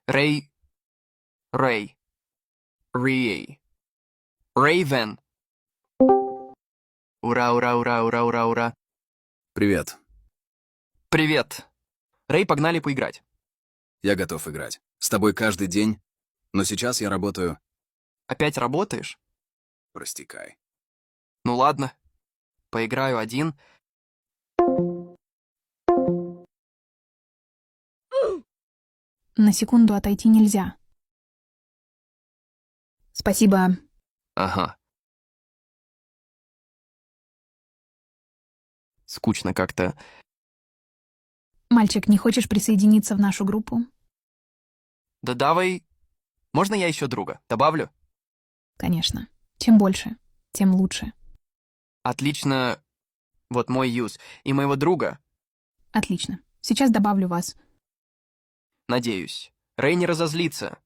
Рэй. Рэй. Рэй. Рейвен. Ура, ура, ура, ура, ура, ура. Привет. Привет. Рэй, погнали поиграть. Я готов играть. С тобой каждый день, но сейчас я работаю... Опять работаешь? Прости, Кай. Ну ладно. Поиграю один. На секунду отойти нельзя. Спасибо. Ага. Скучно как-то. Мальчик, не хочешь присоединиться в нашу группу? Да давай... Можно я еще друга? Добавлю? Конечно. Чем больше, тем лучше. Отлично. Вот мой юз. И моего друга. Отлично. Сейчас добавлю вас. Надеюсь. Рэй не разозлится.